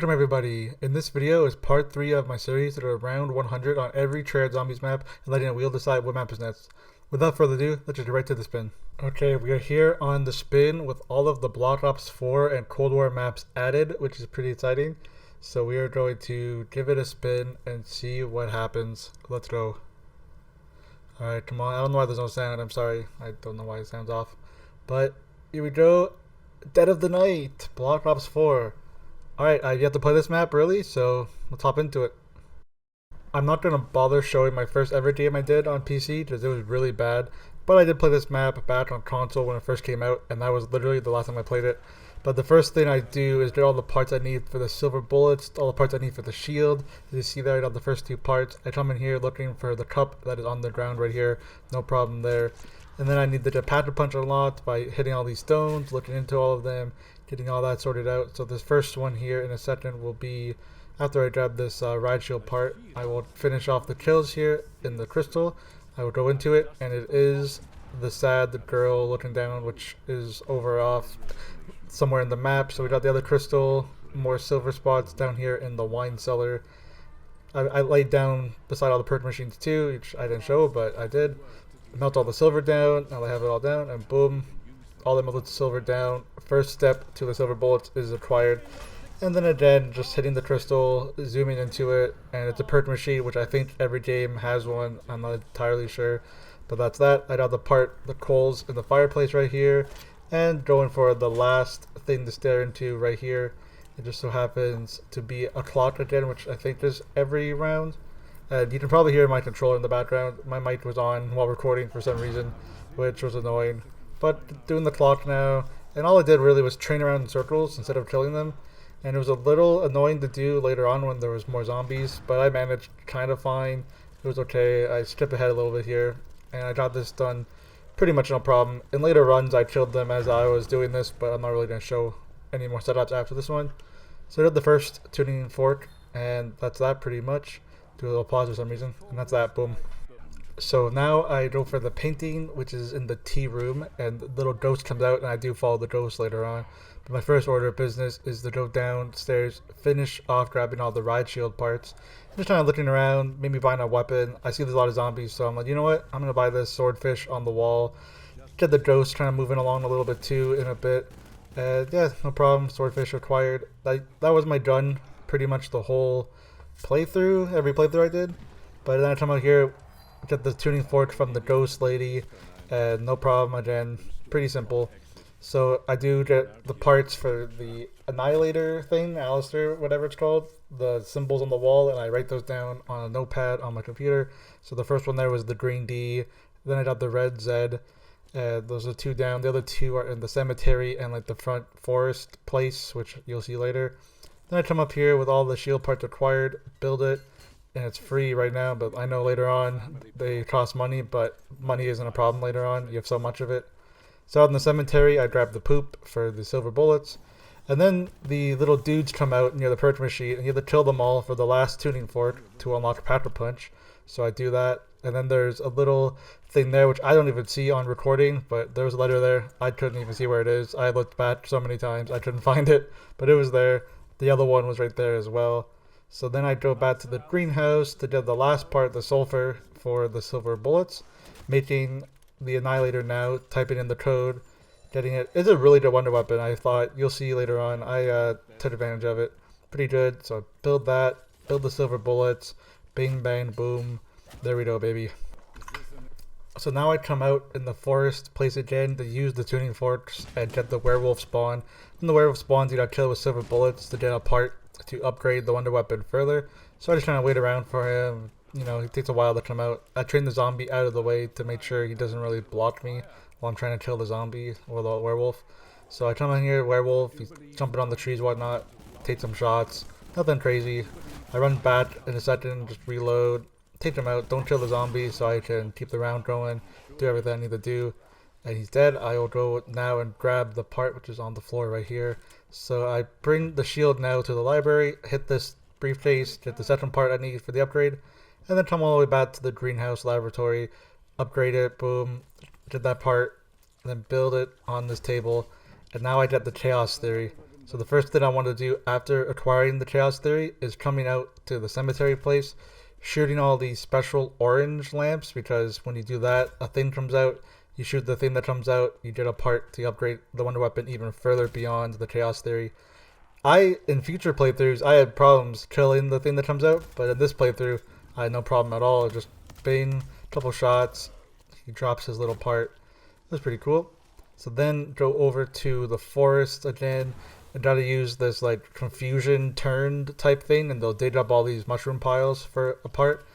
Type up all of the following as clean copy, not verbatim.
Welcome everybody. In this video is part 3 of my series that are around 100 on every Treyarch Zombies map and letting a wheel decide what map is next. Without further ado, let's just get right to the spin. Okay, we are here on the spin with all of the Black Ops 4 and Cold War maps added, which is pretty exciting. So we are going to give it a spin and see what happens. Let's go. Alright, come on. I don't know why there's no sound. I'm sorry. I don't know why it sounds off. But here we go. Dead of the Night, Black Ops 4. Alright, I've yet to play this map really, so let's hop into it. I'm not going to bother showing my first ever game I did on PC because it was really bad, but I did play this map back on console when it first came out, and that was literally the last time I played it. But the first thing I do is get all the parts I need for the silver bullets, all the parts I need for the shield. As you see there, I got the first 2 parts. I come in here looking for the cup that is on the ground right here, no problem there. And then I need the Patrick Punch unlocked by hitting all these stones, looking into all of them, getting all that sorted out. So this first one here in a second will be after I grab this ride shield part. I will finish off the kills here in the crystal. I will go into it, and it is the sad girl looking down, which is over off somewhere in the map. So we got the other crystal, more silver spots down here in the wine cellar. I laid down beside all the perk machines too, which I didn't show, but I did. Melt all the silver down. Now I have it all down, and boom, all the melted silver down. First step to the silver bullets is acquired, and then again just hitting the crystal, zooming into it, and it's a perk machine, which I think every game has one. I'm not entirely sure, but that's that. I got the coals in the fireplace right here, and going for the last thing to stare into right here. It just so happens to be a clock again, which I think is every round. You can probably hear my controller in the background. My mic was on while recording for some reason, which was annoying. But doing the clock now, and all I did really was train around in circles instead of killing them. And it was a little annoying to do later on when there was more zombies, but I managed kind of fine. It was okay. I skipped ahead a little bit here, and I got this done pretty much no problem. In later runs, I killed them as I was doing this, but I'm not really going to show any more setups after this one. So I did the first tuning fork, and that's that pretty much. Do a little pause for some reason, and that's that. Boom. So now I go for the painting, which is in the tea room, and the little ghost comes out, and I do follow the ghost later on. But my first order of business is to go downstairs, finish off grabbing all the ride shield parts. Just kind of looking around, maybe buying a weapon. I see there's a lot of zombies, so I'm like, you know what? I'm gonna buy this swordfish on the wall. Get the ghost kind of moving along a little bit too in a bit. Yeah, no problem. Swordfish acquired. That was my gun pretty much the whole playthrough, every playthrough I did. But then I come out here, get the tuning fork from the ghost lady, and no problem again, pretty simple. So I do get the parts for the annihilator thing, Alistair, whatever it's called, the symbols on the wall, and I write those down on a notepad on my computer. So the first one there was the green D, then I got the red Z. Those are 2 down. The other 2 are in the cemetery and like the front forest place, which you'll see later. Then I come up here with all the shield parts acquired, build it, and it's free right now, but I know later on they cost money, but money isn't a problem later on. You have so much of it. So out in the cemetery, I grab the poop for the silver bullets, and then the little dudes come out near the perk machine, and you have to kill them all for the last tuning fork to unlock Patrick Punch. So I do that, and then there's a little thing there which I don't even see on recording, but there was a letter there. I couldn't even see where it is. I looked back so many times, I couldn't find it, but it was there. The other one was right there as well. So then I go back to the greenhouse to get the last part, the sulfur, for the silver bullets, making the annihilator now, typing in the code, getting it. It's a really good wonder weapon. I thought, you'll see later on, I took advantage of it. Pretty good. So build that, build the silver bullets, bing bang boom, there we go, baby. So now I come out in the forest place again to use the tuning forks and get the werewolf spawn. When the werewolf spawns, you gotta kill with silver bullets to get a part to upgrade the wonder weapon further. So I just kind of wait around for him. You know, it takes a while to come out. I train the zombie out of the way to make sure he doesn't really block me while I'm trying to kill the zombie or the werewolf. So I come in here, werewolf, he's jumping on the trees, whatnot, take some shots, nothing crazy. I run back in a second, just reload, take him out, don't kill the zombie so I can keep the round going, do everything I need to do. And he's dead. I will go now and grab the part which is on the floor right here. So I bring the shield now to the library, hit this briefcase, get the second part I need for the upgrade, and then come all the way back to the greenhouse laboratory, upgrade it, boom, did that part, then build it on this table, and now I get the chaos theory. So the first thing I want to do after acquiring the Chaos Theory is coming out to the cemetery place, shooting all these special orange lamps, because when you do that, a thing comes out, you shoot the thing that comes out, you get a part to upgrade the Wonder Weapon even further beyond the Chaos Theory. In future playthroughs, I had problems killing the thing that comes out, but in this playthrough, I had no problem at all. Just bang, couple shots, he drops his little part. It was pretty cool. So then go over to the forest again and try to use this like confusion turned type thing, and they'll dig up all these mushroom piles for a part,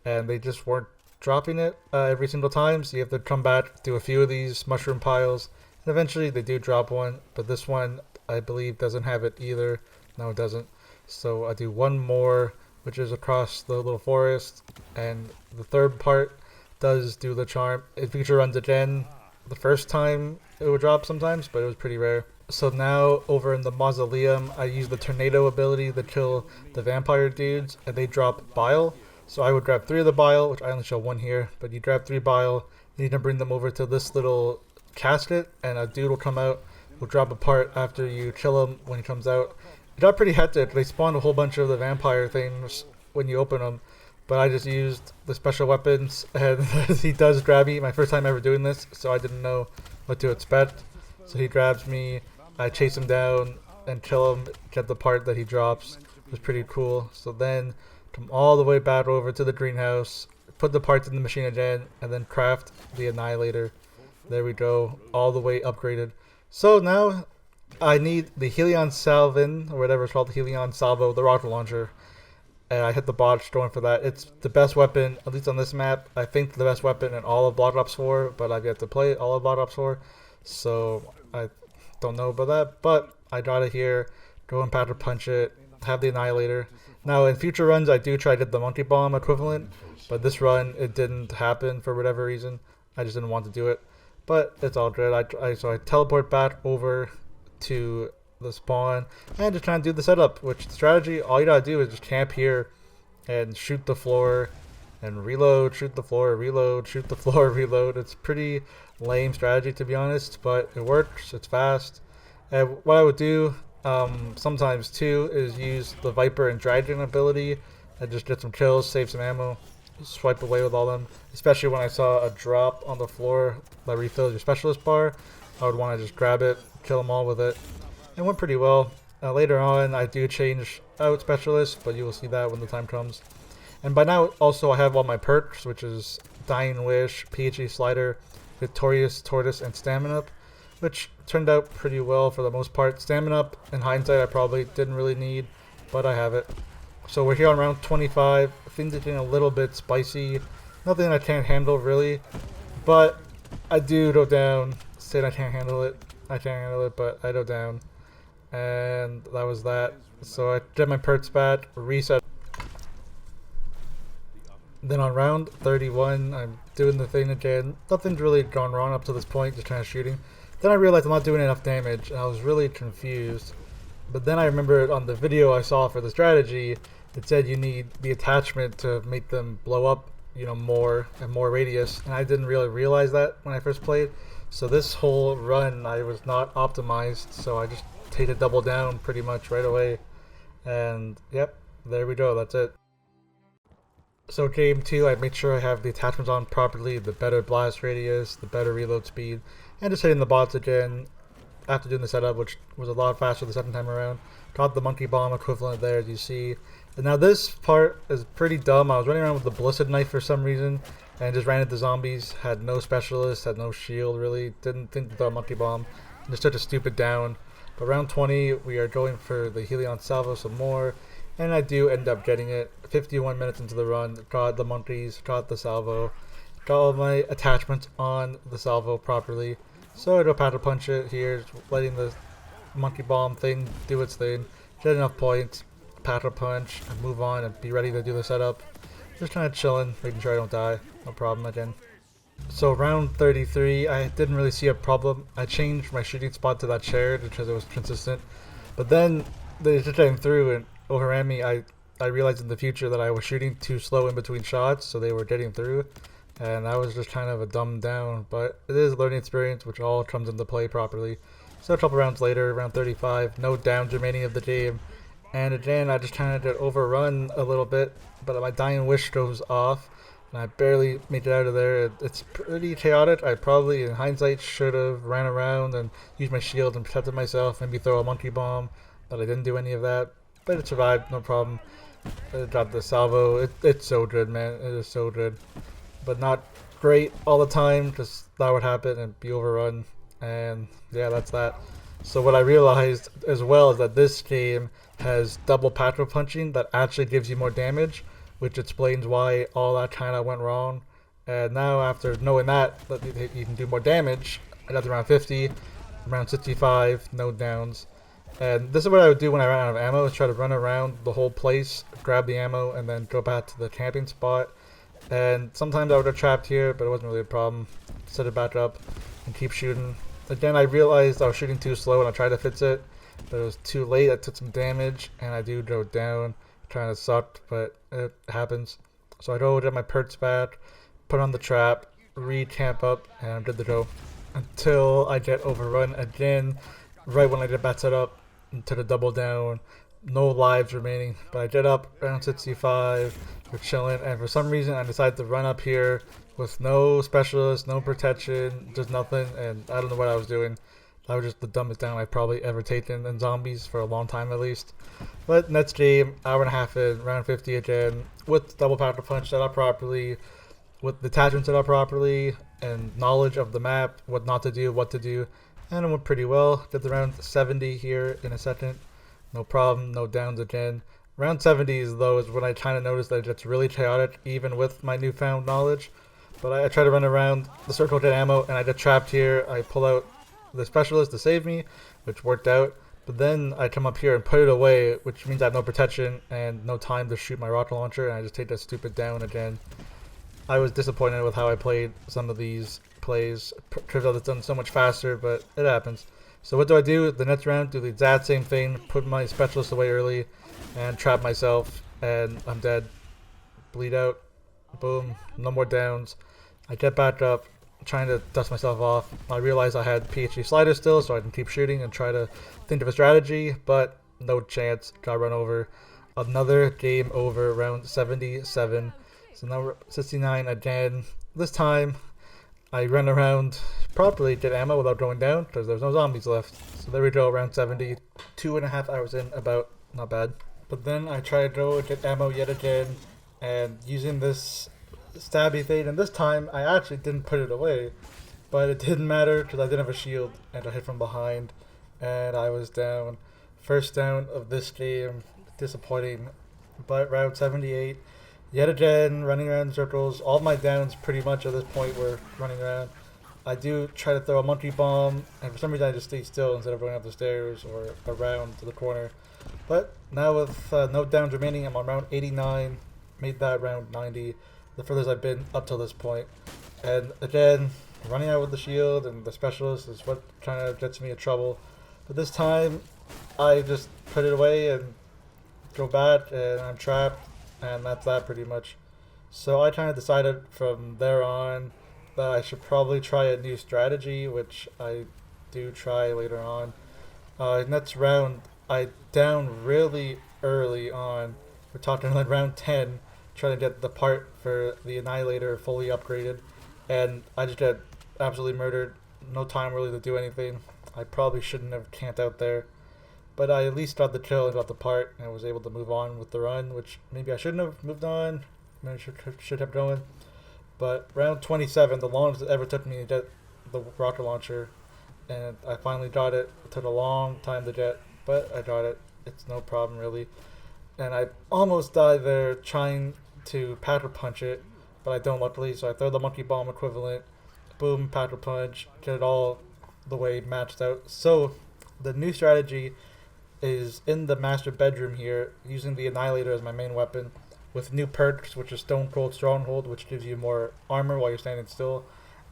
and they just weren't dropping it every single time, so you have to come back, do a few of these mushroom piles, and eventually they do drop one, but this one I believe doesn't have it either. No, it doesn't. So I do one more, which is across the little forest, and the third part does do the charm. It feature runs again. The first time it would drop sometimes, but it was pretty rare. So now over in the mausoleum, I use the tornado ability to kill the vampire dudes, and they drop bile. So I would grab 3 of the bile, which I only show 1 here, but you grab 3 bile, you need to bring them over to this little casket, and a dude will come out, will drop a part after you kill him when he comes out. It got pretty hectic. They spawned a whole bunch of the vampire things when you open them, but I just used the special weapons, and he does grab me. My first time ever doing this, so I didn't know what to expect. So he grabs me, I chase him down and kill him, get the part that he drops. It was pretty cool. So then come all the way back over to the greenhouse, put the parts in the machine again, and then craft the Annihilator. There we go, all the way upgraded. So now I need the Helion Salvin, or whatever it's called, the Helion Salvo, the rocket launcher. And I hit the botch going for that. It's the best weapon, at least on this map. I think the best weapon in all of Black Ops 4, but I've yet to play all of Black Ops 4. So I don't know about that, but I got it here. Go and powder punch it, have the Annihilator. Now in future runs, I do try to get the Monkey Bomb equivalent, but this run it didn't happen for whatever reason. I just didn't want to do it, but it's all good. So I teleport back over to the spawn and just try and do the setup. Which the strategy, all you gotta do is just camp here and shoot the floor and reload, shoot the floor, reload, shoot the floor, reload. It's pretty lame strategy to be honest, but it works. It's fast. And what I would do sometimes too is use the Viper and Dragon ability and just get some kills, save some ammo, swipe away with all them. Especially when I saw a drop on the floor that refills your specialist bar, I would want to just grab it, kill them all with it. It went pretty well. Later on I do change out specialists, but you will see that when the time comes. And by now also I have all my perks, which is Dying Wish, PhD Slider, Victorious Tortoise, and Stamina Up, which turned out pretty well for the most part. Stamina Up, in hindsight, I probably didn't really need, but I have it. So we're here on round 25. Things are getting a little bit spicy. Nothing I can't handle really, but I do go down. Saying I can't handle it. I can't handle it, but I go down. And that was that. So I did my perks back, reset. Then on round 31, I'm doing the thing again. Nothing's really gone wrong up to this point, just kind of shooting. Then I realized I'm not doing enough damage, and I was really confused. But then I remembered on the video I saw for the strategy, it said you need the attachment to make them blow up, you know, more and more radius. And I didn't really realize that when I first played. So this whole run, I was not optimized, so I just take a double down pretty much right away. And yep, there we go, that's it. So game 2, I made sure I have the attachments on properly, the better blast radius, the better reload speed, and just hitting the bots again after doing the setup, which was a lot faster the second time around. Got the Monkey Bomb equivalent there, as you see. And now this part is pretty dumb. I was running around with the Ballistic Knife for some reason, and just ran into zombies, had no specialist, had no shield really, didn't think to throw a Monkey Bomb, and just took a stupid down. But round 20, we are going for the Helion Salvo some more, and I do end up getting it. 51 minutes into the run, got the monkeys, got the salvo, got all my attachments on the salvo properly. So I go powder punch it here, letting the Monkey Bomb thing do its thing, get enough points, powder punch, and move on and be ready to do the setup. Just kind of chilling, making sure I don't die, no problem again. So round 33, I didn't really see a problem. I changed my shooting spot to that chair because it was consistent, but then they just came through and overran me. I realized in the future that I was shooting too slow in between shots, so they were getting through, and that was just kind of a dumb down, but it is a learning experience which all comes into play properly. So a couple rounds later, round 35, no downs remaining of the game. And again, I just kind of overrun a little bit, but my dying wish goes off, and I barely made it out of there. It's pretty chaotic. I probably, in hindsight, should have ran around and used my shield and protected myself, maybe throw a monkey bomb, but I didn't do any of that. But it survived, no problem. I got the salvo. It's so good, man. It is so good. But not great all the time, because that would happen and be overrun. And yeah, that's that. So what I realized as well is that this game has double patrol punching that actually gives you more damage, which explains why all that kind of went wrong. And now after knowing that you can do more damage, I got to around 50, around 65, no downs. And this is what I would do when I ran out of ammo, is try to run around the whole place, grab the ammo, and then go back to the camping spot. And sometimes I would have trapped here, but it wasn't really a problem. Set it back up and keep shooting. Again, I realized I was shooting too slow and I tried to fix it, but it was too late. I took some damage and I do go down. Trying to suck, but it happens. So I go get my perks back, put on the trap, re-camp up, and I'm good to go. Until I get overrun again, right when I get back set up, into the double down. No lives remaining, but I get up around 65, we're chilling, and for some reason I decided to run up here with no specialist, no protection, just nothing, and I don't know what I was doing. That was just the dumbest down I've probably ever taken in zombies for a long time at least. But next game, hour and a half in, round 50 again, with double patrol punch set up properly, with detachment set up properly, and knowledge of the map, what not to do, what to do, and it went pretty well. Get to round 70 here in a second. No problem, no downs again. Round 70s though is when I kind of noticed that it gets really chaotic even with my newfound knowledge. But I try to run around the circle, get ammo, and I get trapped here. I pull out the specialist to save me, which worked out. But then I come up here and put it away, which means I have no protection and no time to shoot my rocket launcher, and I just take that stupid down again. I was disappointed with how I played some of these plays. Turns out it's done so much faster, but it happens. So what do? The next round, do the exact same thing, put my specialist away early, and trap myself, and I'm dead. Bleed out. Boom. No more downs. I get back up, trying to dust myself off. I realized I had PhD sliders still, so I can keep shooting and try to think of a strategy, but no chance. Got run over. Another game over, round 77. So now 69 again. This time, I ran around properly, get ammo without going down, because there's no zombies left. So there we go, round 70. 2.5 hours in, about. Not bad. But then I tried to go get ammo yet again, and using this stabby thing, and this time I actually didn't put it away, but it didn't matter because I didn't have a shield, and I hit from behind, and I was down. First down of this game, disappointing. But round 78, yet again, running around in circles. All my downs pretty much at this point were running around. I do try to throw a monkey bomb, and for some reason I just stay still instead of going up the stairs or around to the corner. But now with no downs remaining, I'm on round 89, made that round 90, the furthest I've been up till this point. And again, running out with the shield and the specialist is what kind of gets me in trouble. But this time, I just put it away and go back, and I'm trapped, and that's that pretty much. So I kind of decided from there on that I should probably try a new strategy, which I do try later on. Next round, I down really early on. We're talking like round 10, trying to get the part for the Annihilator fully upgraded, and I just get absolutely murdered. No time really to do anything. I probably shouldn't have camped out there, but I at least got the kill and got the part, and was able to move on with the run, which maybe I shouldn't have moved on. Maybe I should have going. But round 27, the longest it ever took me to get the rocket launcher, and I finally got it. It took a long time to get, but I got it. It's no problem really. And I almost died there trying to pattern punch it, but I don't luckily, so I throw the monkey bomb equivalent, boom, pattern punch, get it all the way matched out. So the new strategy is in the master bedroom here, using the Annihilator as my main weapon, with new perks, which is Stone Cold Stronghold, which gives you more armor while you're standing still,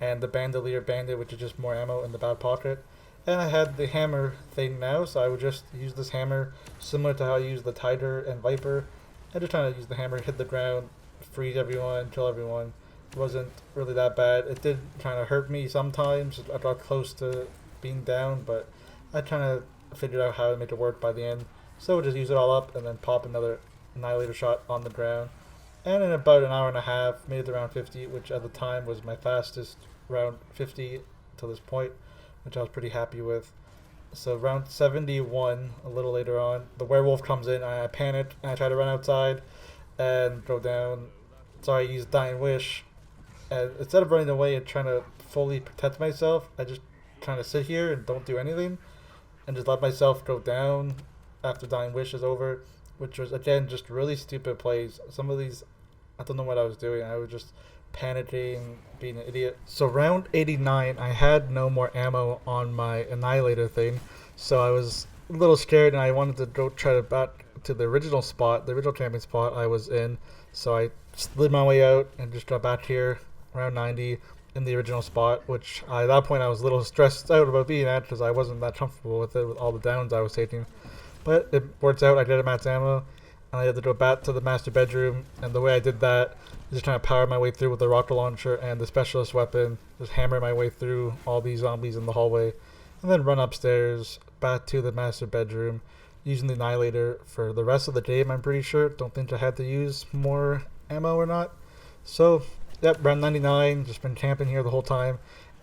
and the Bandolier Bandit, which is just more ammo in the back pocket. And I had the hammer thing now, so I would just use this hammer, similar to how I use the Tiger and Viper. I just trying to use the hammer, hit the ground, freeze everyone, kill everyone. It wasn't really that bad. It did kind of hurt me sometimes. I got close to being down, but I kind of figured out how to make it work by the end. So just use it all up and then pop another Annihilator shot on the ground. And in about an hour and a half, made it to round 50, which at the time was my fastest round 50 to this point, which I was pretty happy with. So round 71, a little later on, the werewolf comes in, and I panic, and I try to run outside and go down. So I use Dying Wish, and instead of running away and trying to fully protect myself, I just kind of sit here and don't do anything, and just let myself go down after Dying Wish is over, which was, again, just really stupid plays. Some of these, I don't know what I was doing. I was just panicking, being an idiot. So round 89, I had no more ammo on my Annihilator thing, so I was a little scared, and I wanted to go try to back to the original spot, the original champion spot I was in. So I slid my way out and just got back here around 90 in the original spot, which at that point I was a little stressed out about being at because I wasn't that comfortable with it, with all the downs I was taking. But it works out. I did a max ammo, and I had to go back to the master bedroom, and the way I did that is just trying to power my way through with the rocket launcher and the specialist weapon, just hammer my way through all these zombies in the hallway, and then run upstairs back to the master bedroom using the Annihilator for the rest of the game, I'm pretty sure. Don't think I had to use more ammo or not. So, yep, round 99, just been camping here the whole time,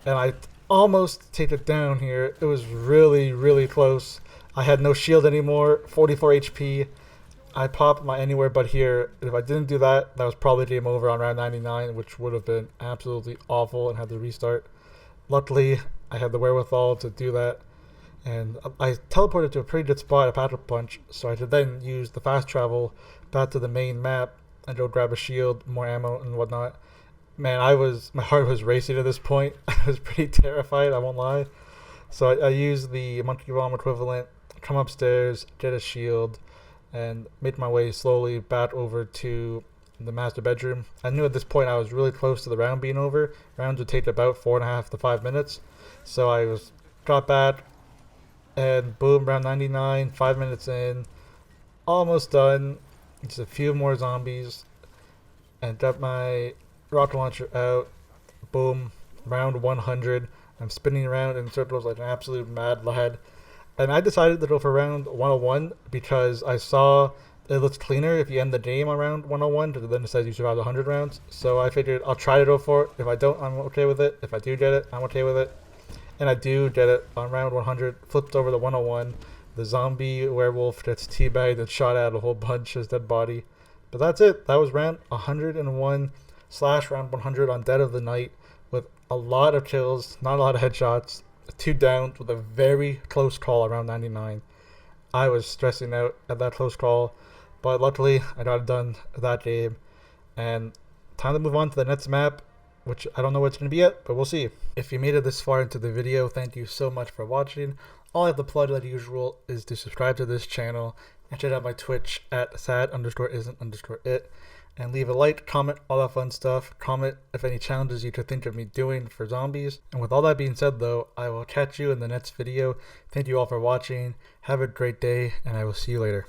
and I almost take it down here. It was really, really close. I had no shield anymore, 44 HP. I popped my anywhere but here. If I didn't do that, that was probably game over on round 99, which would have been absolutely awful and had to restart. Luckily, I had the wherewithal to do that, and I teleported to a pretty good spot at Patrick Punch, so I could then use the fast travel back to the main map and go grab a shield, more ammo, and whatnot. Man, my heart was racing at this point. I was pretty terrified, I won't lie. So I used the Monkey Bomb equivalent, come upstairs, get a shield, and made my way slowly back over to the master bedroom. I knew at this point I was really close to the round being over. Rounds would take about 4.5 to 5 minutes. So I got back, and boom, round 99, 5 minutes in, almost done. Just a few more zombies, and got my rocket launcher out. Boom, round 100. I'm spinning around in circles like an absolute mad lad. And I decided to go for round 101 because I saw it looks cleaner if you end the game on round 101, because then it says you survived 100 rounds. So I figured I'll try to go for it. If I don't, I'm okay with it. If I do get it, I'm okay with it. And I do get it on round 100. Flipped over to 101. The zombie werewolf gets teabagged and shot at a whole bunch, his dead body. But that's it. That was round 101 / round 100 on Dead of the Night, with a lot of kills, not a lot of headshots, 2 downs with a very close call around 99. I was stressing out at that close call, but luckily I got it done that game. And time to move on to the next map, which I don't know what it's going to be yet, but we'll see. If you made it this far into the video, thank you so much for watching. All I have to plug, like usual, is to subscribe to this channel and check out my Twitch at sad_isn't_it. And leave a like, comment, all that fun stuff. Comment if any challenges you could think of me doing for zombies. And with all that being said though, I will catch you in the next video. Thank you all for watching. Have a great day, and I will see you later.